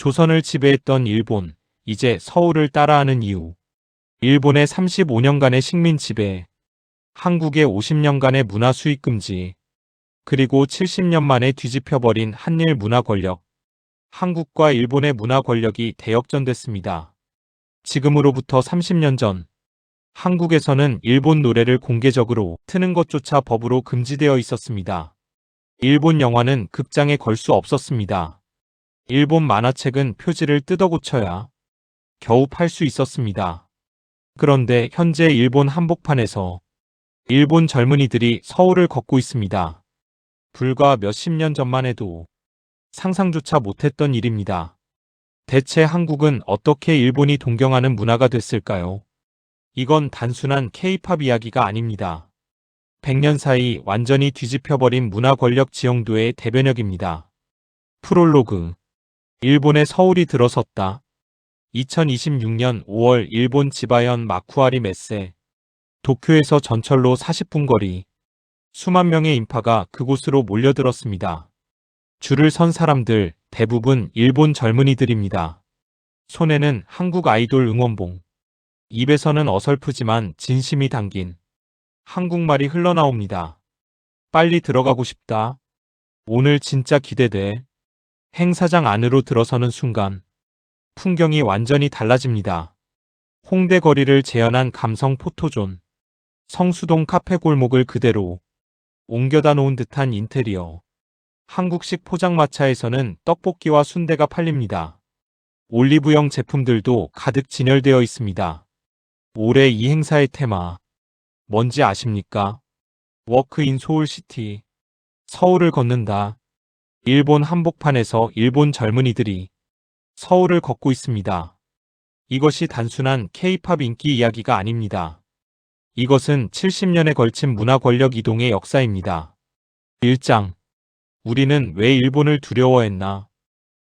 조선을 지배했던 일본, 이제 서울을 따라하는 이유. 일본의 35년간의 식민 지배, 한국의 50년간의 문화 수입 금지, 그리고 70년 만에 뒤집혀버린 한일 문화 권력. 한국과 일본의 문화 권력이 대역전됐습니다. 지금으로부터 30년 전, 한국에서는 일본 노래를 공개적으로 트는 것조차 법으로 금지되어 있었습니다. 일본 영화는 극장에 걸 수 없었습니다. 일본 만화책은 표지를 뜯어 고쳐야 겨우 팔 수 있었습니다. 그런데 현재 일본 한복판에서 일본 젊은이들이 서울을 걷고 있습니다. 불과 몇십 년 전만 해도 상상조차 못했던 일입니다. 대체 한국은 어떻게 일본이 동경하는 문화가 됐을까요? 이건 단순한 K-팝 이야기가 아닙니다. 100년 사이 완전히 뒤집혀버린 문화 권력 지형도의 대변역입니다. 프롤로그. 일본의 서울이 들어섰다. 2026년 5월 일본 지바현 마쿠아리 메세. 도쿄에서 전철로 40분 거리. 수만 명의 인파가 그곳으로 몰려들었습니다. 줄을 선 사람들 대부분 일본 젊은이들입니다. 손에는 한국 아이돌 응원봉. 입에서는 어설프지만 진심이 담긴 한국말이 흘러나옵니다. 빨리 들어가고 싶다. 오늘 진짜 기대돼. 행사장 안으로 들어서는 순간 풍경이 완전히 달라집니다. 홍대 거리를 재현한 감성 포토존. 성수동 카페 골목을 그대로 옮겨다 놓은 듯한 인테리어. 한국식 포장마차에서는 떡볶이와 순대가 팔립니다. 올리브영 제품들도 가득 진열되어 있습니다. 올해 이 행사의 테마, 뭔지 아십니까? 워크 인 소울시티. 서울을 걷는다. 일본 한복판에서 일본 젊은이들이 서울을 걷고 있습니다. 이것이 단순한 K-팝 인기 이야기가 아닙니다. 이것은 70년에 걸친 문화 권력 이동의 역사입니다. 1장. 우리는 왜 일본을 두려워했나?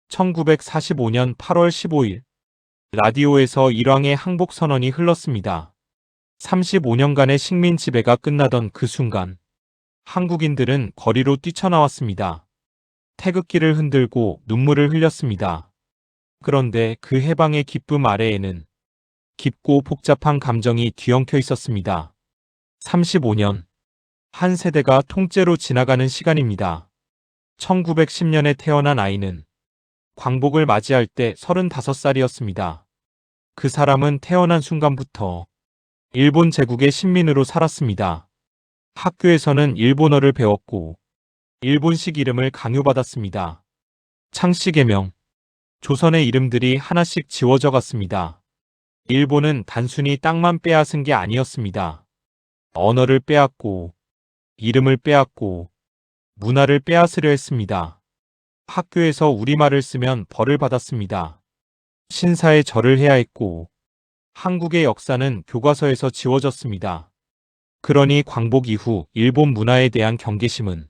1945년 8월 15일. 라디오에서 일왕의 항복 선언이 흘렀습니다. 35년간의 식민 지배가 끝나던 그 순간, 한국인들은 거리로 뛰쳐나왔습니다. 태극기를 흔들고 눈물을 흘렸습니다. 그런데 그 해방의 기쁨 아래에는 깊고 복잡한 감정이 뒤엉켜 있었습니다. 35년. 한 세대가 통째로 지나가는 시간입니다. 1910년에 태어난 아이는 광복을 맞이할 때 35살이었습니다. 그 사람은 태어난 순간부터 일본 제국의 신민으로 살았습니다. 학교에서는 일본어를 배웠고 일본식 이름을 강요받았습니다. 창씨개명. 조선의 이름들이 하나씩 지워져 갔습니다. 일본은 단순히 땅만 빼앗은 게 아니었습니다. 언어를 빼앗고 이름을 빼앗고 문화를 빼앗으려 했습니다. 학교에서 우리말을 쓰면 벌을 받았습니다. 신사에 절을 해야 했고 한국의 역사는 교과서에서 지워졌습니다. 그러니 광복 이후 일본 문화에 대한 경계심은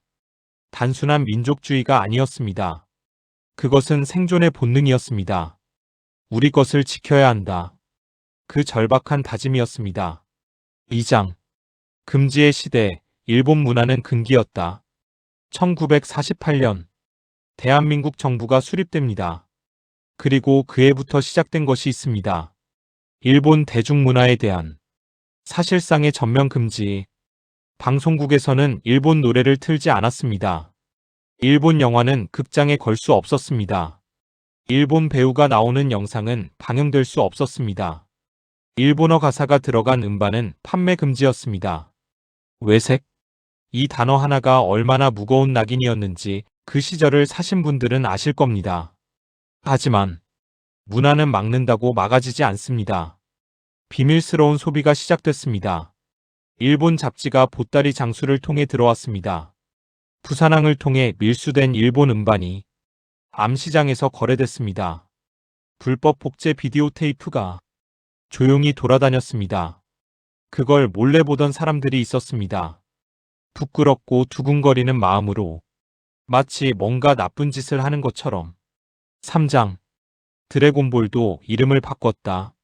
단순한 민족주의가 아니었습니다. 그것은 생존의 본능이었습니다. 우리 것을 지켜야 한다. 그 절박한 다짐이었습니다. 2장. 금지의 시대, 일본 문화는 금기였다. 1948년. 대한민국 정부가 수립됩니다. 그리고 그 해부터 시작된 것이 있습니다. 일본 대중문화에 대한 사실상의 전면 금지. 방송국에서는 일본 노래를 틀지 않았습니다. 일본 영화는 극장에 걸 수 없었습니다. 일본 배우가 나오는 영상은 방영될 수 없었습니다. 일본어 가사가 들어간 음반은 판매 금지였습니다. 외색? 이 단어 하나가 얼마나 무거운 낙인이었는지 그 시절을 사신 분들은 아실 겁니다. 하지만 문화는 막는다고 막아지지 않습니다. 비밀스러운 소비가 시작됐습니다. 일본 잡지가 보따리 장수를 통해 들어왔습니다. 부산항을 통해 밀수된 일본 음반이 암시장에서 거래됐습니다. 불법 복제 비디오 테이프가 조용히 돌아다녔습니다. 그걸 몰래 보던 사람들이 있었습니다. 부끄럽고 두근거리는 마음으로 마치 뭔가 나쁜 짓을 하는 것처럼. 3장. 드래곤볼도 이름을 바꿨다.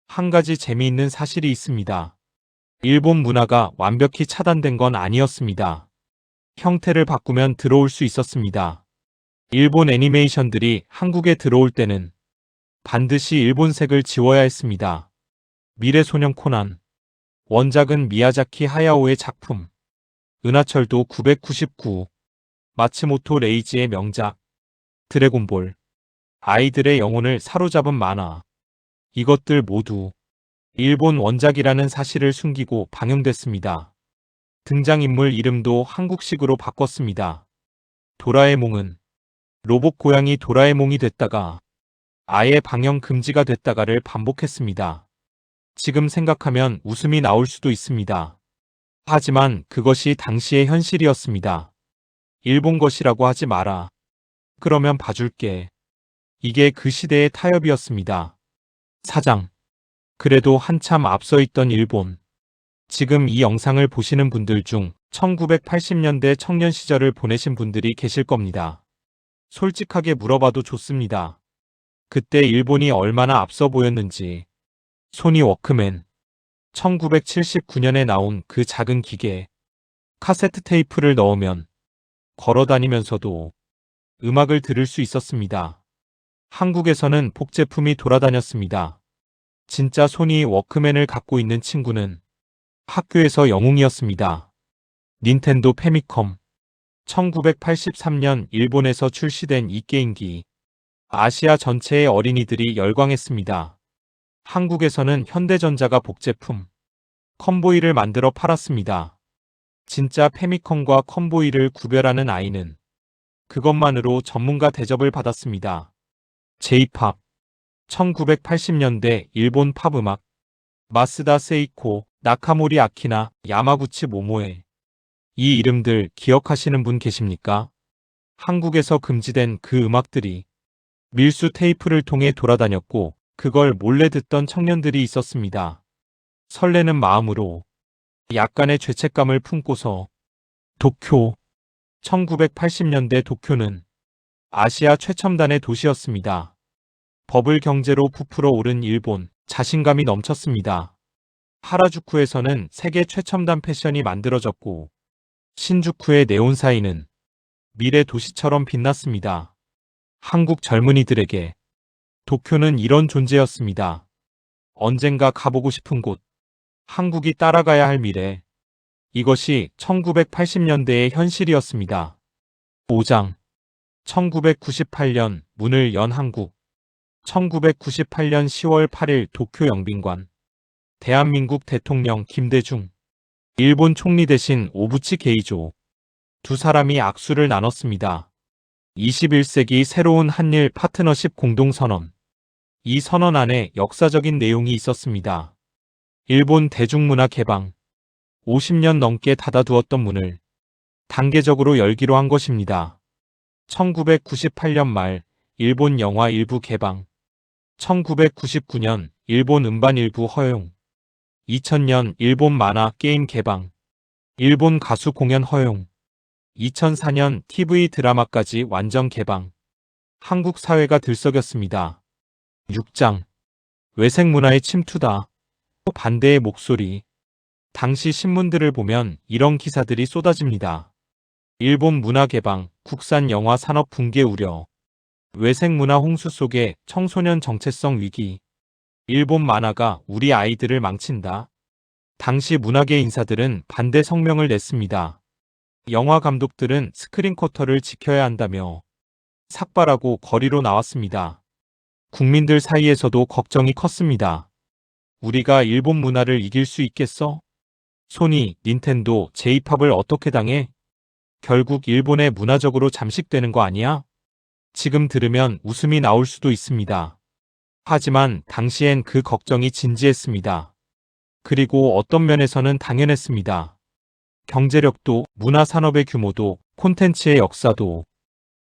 한 가지 재미있는 사실이 있습니다. 일본 문화가 완벽히 차단된 건 아니었습니다. 형태를 바꾸면 들어올 수 있었습니다. 일본 애니메이션들이 한국에 들어올 때는 반드시 일본색을 지워야 했습니다. 미래소년 코난. 원작은 미야자키 하야오의 작품. 은하철도 999. 마츠모토 레이지의 명작. 드래곤볼. 아이들의 영혼을 사로잡은 만화. 이것들 모두 일본 원작이라는 사실을 숨기고 방영됐습니다. 등장인물 이름도 한국식으로 바꿨습니다. 도라에몽은 로봇 고양이 도라에몽이 됐다가 아예 방영 금지가 됐다가를 반복했습니다. 지금 생각하면 웃음이 나올 수도 있습니다. 하지만 그것이 당시의 현실이었습니다. 일본 것이라고 하지 마라. 그러면 봐줄게. 이게 그 시대의 타협이었습니다. 사장. 그래도 한참 앞서 있던 일본. 지금 이 영상을 보시는 분들 중 1980년대 청년 시절을 보내신 분들이 계실 겁니다. 솔직하게 물어봐도 좋습니다. 그때 일본이 얼마나 앞서 보였는지. 소니 워크맨. 1979년에 나온 그 작은 기계. 카세트 테이프를 넣으면 걸어 다니면서도 음악을 들을 수 있었습니다. 한국에서는 복제품이 돌아다녔습니다. 진짜 소니 워크맨을 갖고 있는 친구는 학교에서 영웅이었습니다. 닌텐도 패미컴. 1983년 일본에서 출시된 이 게임기. 아시아 전체의 어린이들이 열광했습니다. 한국에서는 현대전자가 복제품 컴보이를 만들어 팔았습니다. 진짜 패미컴과 컴보이를 구별하는 아이는 그것만으로 전문가 대접을 받았습니다. J-팝. 1980년대 일본 팝 음악. 마스다 세이코, 나카모리 아키나, 야마구치 모모에. 이 이름들 기억하시는 분 계십니까? 한국에서 금지된 그 음악들이 밀수 테이프를 통해 돌아다녔고 그걸 몰래 듣던 청년들이 있었습니다. 설레는 마음으로 약간의 죄책감을 품고서 도쿄. 1980년대 도쿄는 아시아 최첨단의 도시였습니다. 버블 경제로 부풀어 오른 일본, 자신감이 넘쳤습니다. 하라주쿠에서는 세계 최첨단 패션이 만들어졌고 신주쿠의 네온사인은 미래 도시처럼 빛났습니다. 한국 젊은이들에게 도쿄는 이런 존재였습니다. 언젠가 가보고 싶은 곳, 한국이 따라가야 할 미래. 이것이 1980년대의 현실이었습니다. 5장. 1998년 문을 연 한국. 1998년 10월 8일 도쿄 영빈관. 대한민국 대통령 김대중. 일본 총리 대신 오부치 게이조. 두 사람이 악수를 나눴습니다. 21세기 새로운 한일 파트너십 공동선언. 이 선언 안에 역사적인 내용이 있었습니다. 일본 대중문화 개방. 50년 넘게 닫아두었던 문을 단계적으로 열기로 한 것입니다. 1998년 말 일본 영화 일부 개방. 1999년 일본 음반 일부 허용. 2000년 일본 만화 게임 개방. 일본 가수 공연 허용. 2004년 TV 드라마까지 완전 개방. 한국 사회가 들썩였습니다. 6장. 외색 문화의 침투다. 반대의 목소리. 당시 신문들을 보면 이런 기사들이 쏟아집니다. 일본 문화 개방, 국산 영화 산업 붕괴 우려. 외색 문화 홍수 속에 청소년 정체성 위기. 일본 만화가 우리 아이들을 망친다. 당시 문화계 인사들은 반대 성명을 냈습니다. 영화 감독들은 스크린 쿼터를 지켜야 한다며 삭발하고 거리로 나왔습니다. 국민들 사이에서도 걱정이 컸습니다. 우리가 일본 문화를 이길 수 있겠어? 소니, 닌텐도, J-팝을 어떻게 당해? 결국 일본에 문화적으로 잠식되는 거 아니야? 지금 들으면 웃음이 나올 수도 있습니다. 하지만 당시엔 그 걱정이 진지했습니다. 그리고 어떤 면에서는 당연했습니다. 경제력도, 문화산업의 규모도, 콘텐츠의 역사도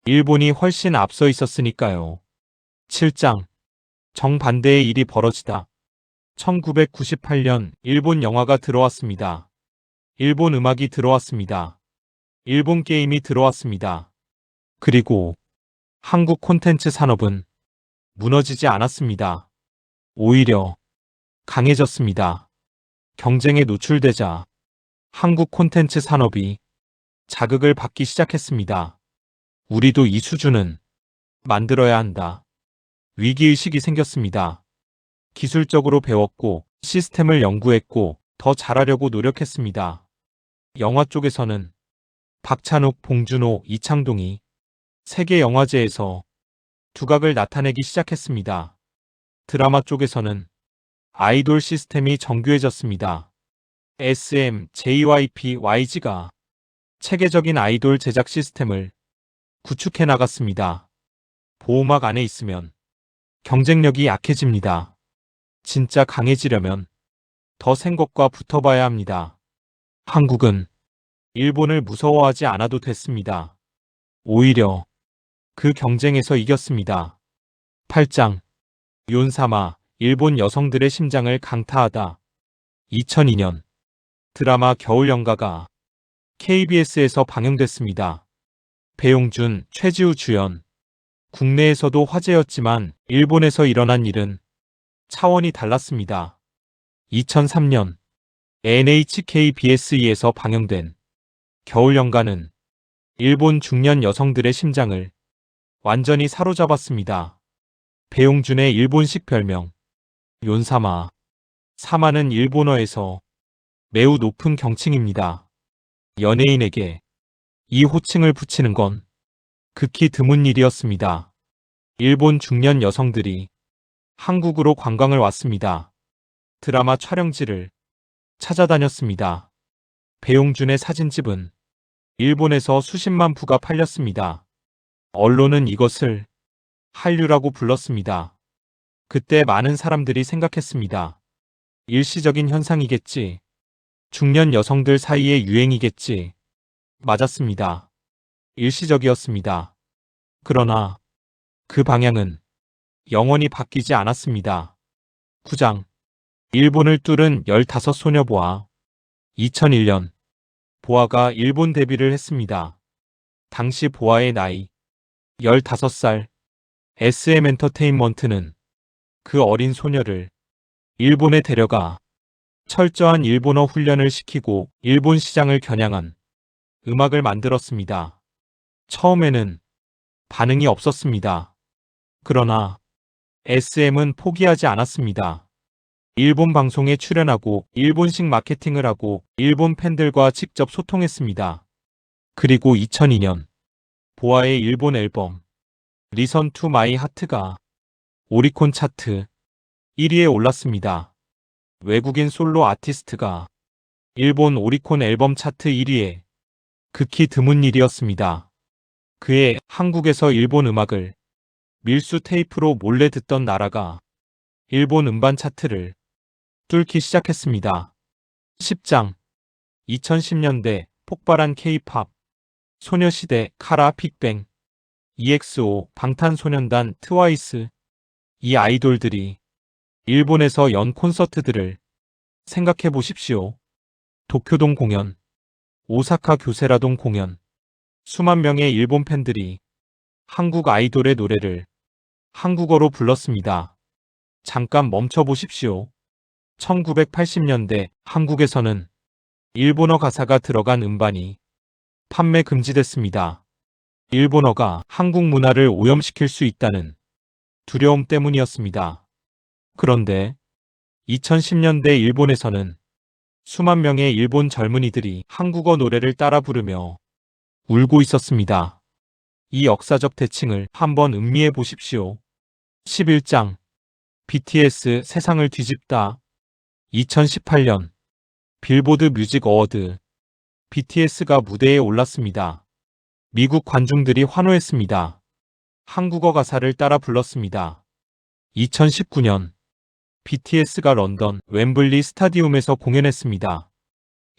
일본이 훨씬 앞서 있었으니까요. 7장. 정반대의 일이 벌어지다. 1998년 일본 영화가 들어왔습니다. 일본 음악이 들어왔습니다. 일본 게임이 들어왔습니다. 그리고 한국 콘텐츠 산업은 무너지지 않았습니다. 오히려 강해졌습니다. 경쟁에 노출되자 한국 콘텐츠 산업이 자극을 받기 시작했습니다. 우리도 이 수준은 만들어야 한다. 위기의식이 생겼습니다. 기술적으로 배웠고 시스템을 연구했고 더 잘하려고 노력했습니다. 영화 쪽에서는 박찬욱, 봉준호, 이창동이 세계 영화제에서 두각을 나타내기 시작했습니다. 드라마 쪽에서는 아이돌 시스템이 정교해졌습니다. SM, JYP, YG가 체계적인 아이돌 제작 시스템을 구축해 나갔습니다. 보호막 안에 있으면 경쟁력이 약해집니다. 진짜 강해지려면 더 센 것과 붙어봐야 합니다. 한국은 일본을 무서워하지 않아도 됐습니다. 오히려 그 경쟁에서 이겼습니다. 8장 윤사마, 일본 여성들의 심장을 강타하다. 2002년 드라마 겨울연가가 KBS에서 방영됐습니다. 배용준, 최지우 주연. 국내에서도 화제였지만 일본에서 일어난 일은 차원이 달랐습니다. 2003년 NHKBS2에서 방영된 겨울연가는 일본 중년 여성들의 심장을 완전히 사로잡았습니다. 배용준의 일본식 별명 윤사마. 사마는 일본어에서 매우 높은 경칭입니다. 연예인에게 이 호칭을 붙이는 건 극히 드문 일이었습니다. 일본 중년 여성들이 한국으로 관광을 왔습니다. 드라마 촬영지를 찾아다녔습니다. 배용준의 사진집은 일본에서 수십만 부가 팔렸습니다. 언론은 이것을 한류라고 불렀습니다. 그때 많은 사람들이 생각했습니다. 일시적인 현상이겠지. 중년 여성들 사이의 유행이겠지. 맞았습니다. 일시적이었습니다. 그러나 그 방향은 영원히 바뀌지 않았습니다. 9장 일본을 뚫은 15소녀 보아. 2001년 보아가 일본 데뷔를 했습니다. 당시 보아의 나이 15살. SM 엔터테인먼트는 그 어린 소녀를 일본에 데려가 철저한 일본어 훈련을 시키고 일본 시장을 겨냥한 음악을 만들었습니다. 처음에는 반응이 없었습니다. 그러나 SM은 포기하지 않았습니다. 일본 방송에 출연하고 일본식 마케팅을 하고 일본 팬들과 직접 소통했습니다. 그리고 2002년 보아의 일본 앨범 리선 투 마이 하트가 오리콘 차트 1위에 올랐습니다. 외국인 솔로 아티스트가 일본 오리콘 앨범 차트 1위에 극히 드문 일이었습니다. 그해 한국에서 일본 음악을 밀수 테이프로 몰래 듣던 나라가 일본 음반 차트를 뚫기 시작했습니다. 10장 2010년대 폭발한 K-팝 소녀시대, 카라, 빅뱅, EXO, 방탄소년단, 트와이스. 이 아이돌들이 일본에서 연 콘서트들을 생각해 보십시오. 도쿄돔 공연, 오사카 교세라돔 공연. 수만 명의 일본 팬들이 한국 아이돌의 노래를 한국어로 불렀습니다. 잠깐 멈춰 보십시오. 1980년대 한국에서는 일본어 가사가 들어간 음반이 판매 금지됐습니다. 일본어가 한국 문화를 오염시킬 수 있다는 두려움 때문이었습니다. 그런데 2010년대 일본에서는 수만 명의 일본 젊은이들이 한국어 노래를 따라 부르며 울고 있었습니다. 이 역사적 대칭을 한번 음미해 보십시오. 11장 BTS 세상을 뒤집다. 2018년 빌보드 뮤직 어워드 BTS가 무대에 올랐습니다. 미국 관중들이 환호했습니다. 한국어 가사를 따라 불렀습니다. 2019년 BTS가 런던 웸블리 스타디움에서 공연했습니다.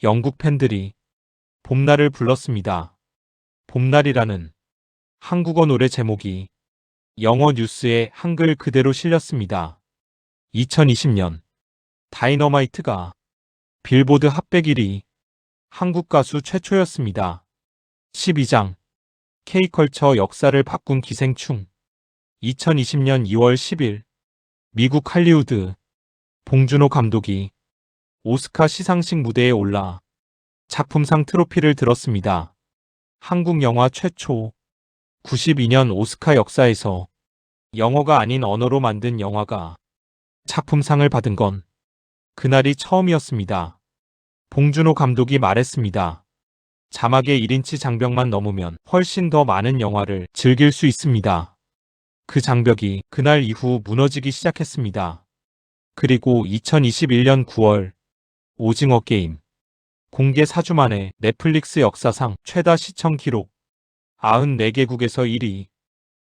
영국 팬들이 봄날을 불렀습니다. 봄날이라는 한국어 노래 제목이 영어 뉴스에 한글 그대로 실렸습니다. 2020년 다이너마이트가 빌보드 핫100 1위 한국 가수 최초였습니다. 12장 K컬처 역사를 바꾼 기생충. 2020년 2월 10일 미국 할리우드 봉준호 감독이 오스카 시상식 무대에 올라 작품상 트로피를 들었습니다. 한국 영화 최초 92년 오스카 역사에서 영어가 아닌 언어로 만든 영화가 작품상을 받은 건 그날이 처음이었습니다. 봉준호 감독이 말했습니다. 자막의 1인치 장벽만 넘으면 훨씬 더 많은 영화를 즐길 수 있습니다. 그 장벽이 그날 이후 무너지기 시작했습니다. 그리고 2021년 9월 오징어 게임 공개 4주 만에 넷플릭스 역사상 최다 시청 기록 94개국에서 1위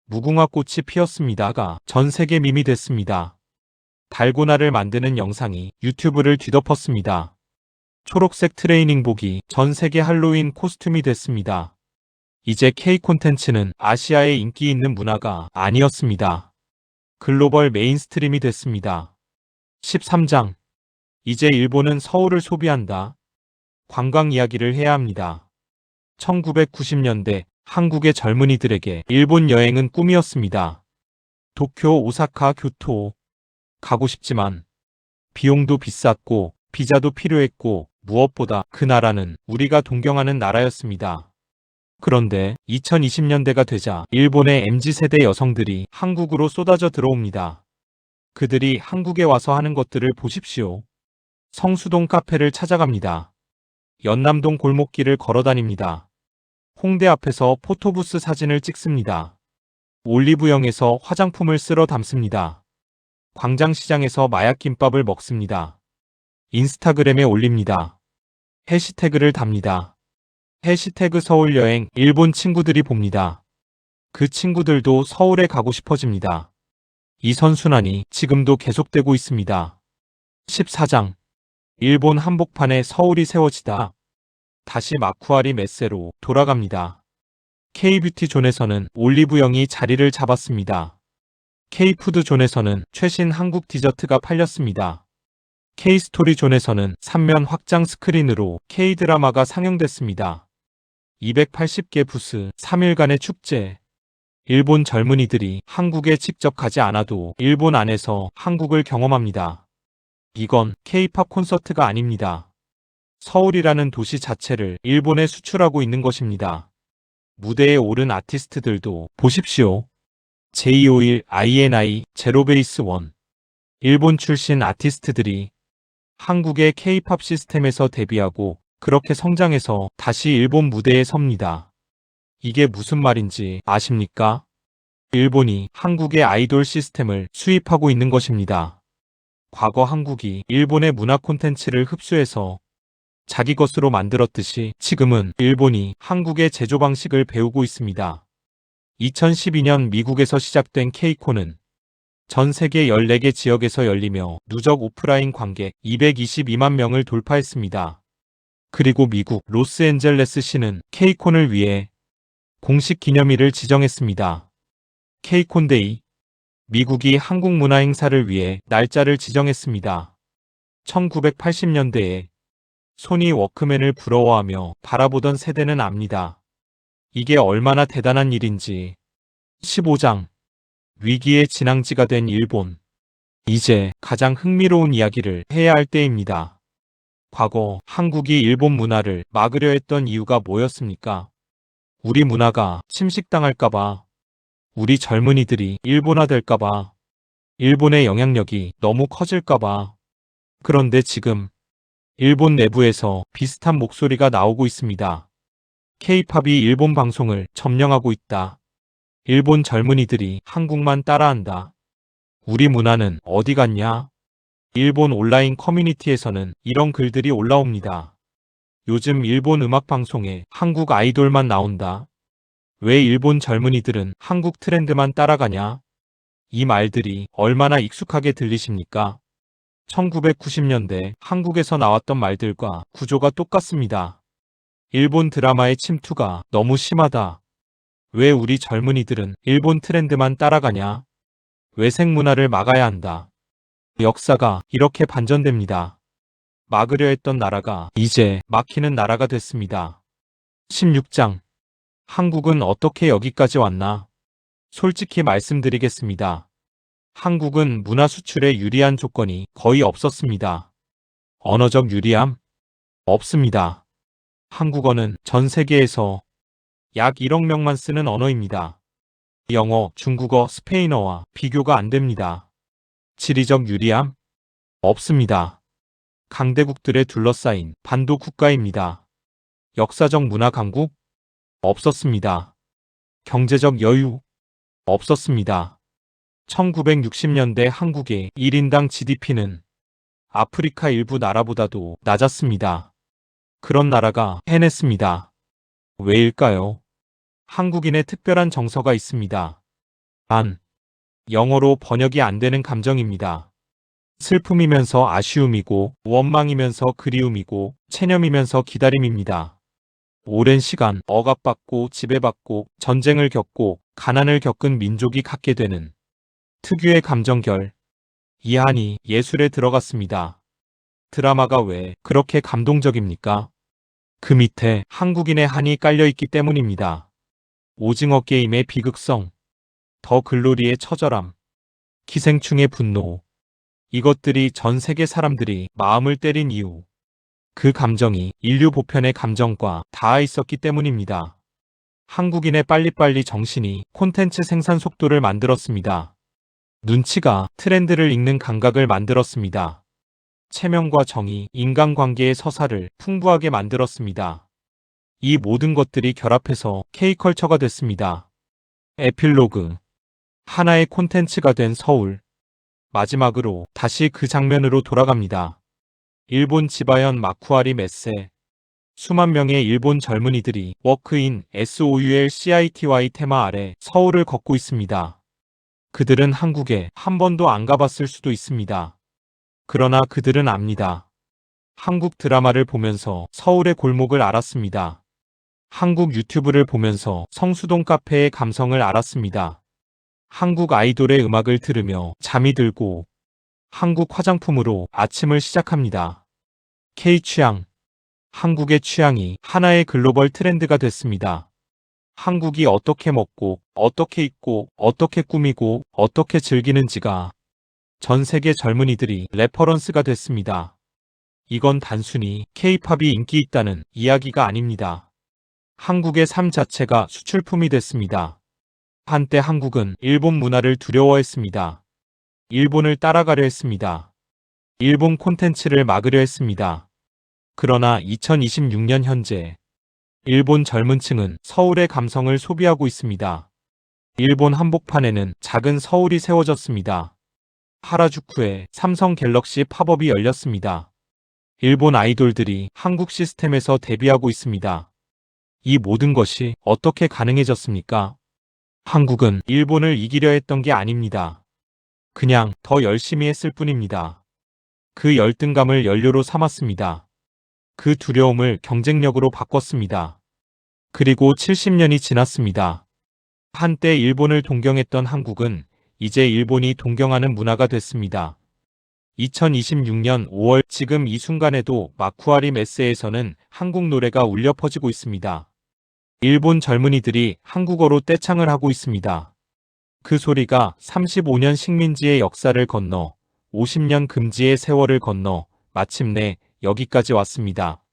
무궁화 꽃이 피었습니다가 전 세계 밈이 됐습니다. 달고나를 만드는 영상이 유튜브를 뒤덮었습니다. 초록색 트레이닝복이 전 세계 할로윈 코스튬이 됐습니다. 이제 K 콘텐츠는 아시아의 인기 있는 문화가 아니었습니다. 글로벌 메인스트림이 됐습니다. 13장 이제 일본은 서울을 소비한다. 관광 이야기를 해야 합니다. 1990년대 한국의 젊은이들에게 일본 여행은 꿈이었습니다. 도쿄, 오사카, 교토 가고 싶지만 비용도 비쌌고 비자도 필요했고 무엇보다 그 나라는 우리가 동경하는 나라였습니다. 그런데 2020년대가 되자 일본의 MZ세대 여성들이 한국으로 쏟아져 들어옵니다. 그들이 한국에 와서 하는 것들을 보십시오. 성수동 카페를 찾아갑니다. 연남동 골목길을 걸어다닙니다. 홍대 앞에서 포토부스 사진을 찍습니다. 올리브영에서 화장품을 쓸어 담습니다. 광장시장에서 마약김밥을 먹습니다. 인스타그램에 올립니다. 해시태그를 답니다. 해시태그 서울여행 일본 친구들이 봅니다. 그 친구들도 서울에 가고 싶어집니다. 이 선순환이 지금도 계속되고 있습니다. 14장 일본 한복판에 서울이 세워지다. 다시 마쿠아리 메세로 돌아갑니다. K뷰티 존에서는 올리브영이 자리를 잡았습니다. K푸드 존에서는 최신 한국 디저트가 팔렸습니다. K스토리 존에서는 3면 확장 스크린으로 K드라마가 상영됐습니다. 280개 부스 3일간의 축제. 일본 젊은이들이 한국에 직접 가지 않아도 일본 안에서 한국을 경험합니다. 이건 K-팝 콘서트가 아닙니다. 서울이라는 도시 자체를 일본에 수출하고 있는 것입니다. 무대에 오른 아티스트들도 보십시오. J51, INI, 제로베이스 원. 일본 출신 아티스트들이 한국의 K-팝 시스템에서 데뷔하고 그렇게 성장해서 다시 일본 무대에 섭니다. 이게 무슨 말인지 아십니까? 일본이 한국의 아이돌 시스템을 수입하고 있는 것입니다. 과거 한국이 일본의 문화 콘텐츠를 흡수해서 자기 것으로 만들었듯이 지금은 일본이 한국의 제조 방식을 배우고 있습니다. 2012년 미국에서 시작된 K콘은 전 세계 14개 지역에서 열리며 누적 오프라인 관객 222만 명을 돌파했습니다. 그리고 미국 로스앤젤레스시는 K콘을 위해 공식 기념일을 지정했습니다. K콘데이. 미국이 한국 문화 행사를 위해 날짜를 지정했습니다. 1980년대에 소니 워크맨을 부러워하며 바라보던 세대는 압니다. 이게 얼마나 대단한 일인지. 15장. 위기의 진앙지가 된 일본. 이제 가장 흥미로운 이야기를 해야 할 때입니다. 과거 한국이 일본 문화를 막으려 했던 이유가 뭐였습니까? 우리 문화가 침식당할까봐, 우리 젊은이들이 일본화될까봐, 일본의 영향력이 너무 커질까봐. 그런데 지금 일본 내부에서 비슷한 목소리가 나오고 있습니다. K-팝이 일본 방송을 점령하고 있다. 일본 젊은이들이 한국만 따라한다. 우리 문화는 어디 갔냐? 일본 온라인 커뮤니티에서는 이런 글들이 올라옵니다. 요즘 일본 음악 방송에 한국 아이돌만 나온다. 왜 일본 젊은이들은 한국 트렌드만 따라가냐? 이 말들이 얼마나 익숙하게 들리십니까? 1990년대 한국에서 나왔던 말들과 구조가 똑같습니다. 일본 드라마의 침투가 너무 심하다. 왜 우리 젊은이들은 일본 트렌드만 따라가냐? 외색 문화를 막아야 한다. 역사가 이렇게 반전됩니다. 막으려 했던 나라가 이제 막히는 나라가 됐습니다. 16장. 한국은 어떻게 여기까지 왔나? 솔직히 말씀드리겠습니다. 한국은 문화 수출에 유리한 조건이 거의 없었습니다. 언어적 유리함? 없습니다. 한국어는 전 세계에서 약 1억 명만 쓰는 언어입니다. 영어, 중국어, 스페인어와 비교가 안 됩니다. 지리적 유리함? 없습니다. 강대국들에 둘러싸인 반도 국가입니다. 역사적 문화 강국? 없었습니다. 경제적 여유? 없었습니다. 1960년대 한국의 1인당 GDP는 아프리카 일부 나라보다도 낮았습니다. 그런 나라가 해냈습니다. 왜일까요? 한국인의 특별한 정서가 있습니다. 영어로 번역이 안 되는 감정입니다. 슬픔이면서 아쉬움이고, 원망이면서 그리움이고, 체념이면서 기다림입니다. 오랜 시간 억압받고 지배받고 전쟁을 겪고 가난을 겪은 민족이 갖게 되는 특유의 감정결. 이 한이 예술에 들어갔습니다. 드라마가 왜 그렇게 감동적입니까? 그 밑에 한국인의 한이 깔려있기 때문입니다. 오징어 게임의 비극성, 더 글로리의 처절함, 기생충의 분노. 이것들이 전 세계 사람들이 마음을 때린 이유. 그 감정이 인류 보편의 감정과 닿아 있었기 때문입니다. 한국인의 빨리빨리 정신이 콘텐츠 생산 속도를 만들었습니다. 눈치가 트렌드를 읽는 감각을 만들었습니다. 체면과 정의, 인간관계의 서사를 풍부하게 만들었습니다. 이 모든 것들이 결합해서 K컬처가 됐습니다. 에필로그. 하나의 콘텐츠가 된 서울. 마지막으로 다시 그 장면으로 돌아갑니다. 일본 지바현 마쿠아리 메세. 수만 명의 일본 젊은이들이 워크인 SOULCITY 테마 아래 서울을 걷고 있습니다. 그들은 한국에 한 번도 안 가봤을 수도 있습니다. 그러나 그들은 압니다. 한국 드라마를 보면서 서울의 골목을 알았습니다. 한국 유튜브를 보면서 성수동 카페의 감성을 알았습니다. 한국 아이돌의 음악을 들으며 잠이 들고 한국 화장품으로 아침을 시작합니다. K-취향. 한국의 취향이 하나의 글로벌 트렌드가 됐습니다. 한국이 어떻게 먹고, 어떻게 입고, 어떻게 꾸미고, 어떻게 즐기는지가 전 세계 젊은이들이 레퍼런스가 됐습니다. 이건 단순히 K-팝이 인기 있다는 이야기가 아닙니다. 한국의 삶 자체가 수출품이 됐습니다. 한때 한국은 일본 문화를 두려워했습니다. 일본을 따라가려 했습니다. 일본 콘텐츠를 막으려 했습니다. 그러나 2026년 현재 일본 젊은 층은 서울의 감성을 소비하고 있습니다. 일본 한복판에는 작은 서울이 세워졌습니다. 하라주쿠에 삼성 갤럭시 팝업이 열렸습니다. 일본 아이돌들이 한국 시스템에서 데뷔하고 있습니다. 이 모든 것이 어떻게 가능해졌습니까? 한국은 일본을 이기려 했던 게 아닙니다. 그냥 더 열심히 했을 뿐입니다. 그 열등감을 연료로 삼았습니다. 그 두려움을 경쟁력으로 바꿨습니다. 그리고 70년이 지났습니다. 한때 일본을 동경했던 한국은 이제 일본이 동경하는 문화가 됐습니다. 2026년 5월 지금 이 순간에도 마쿠아리 메세에서는 한국 노래가 울려 퍼지고 있습니다. 일본 젊은이들이 한국어로 떼창을 하고 있습니다. 그 소리가 35년 식민지의 역사를 건너 50년 금지의 세월을 건너 마침내 여기까지 왔습니다.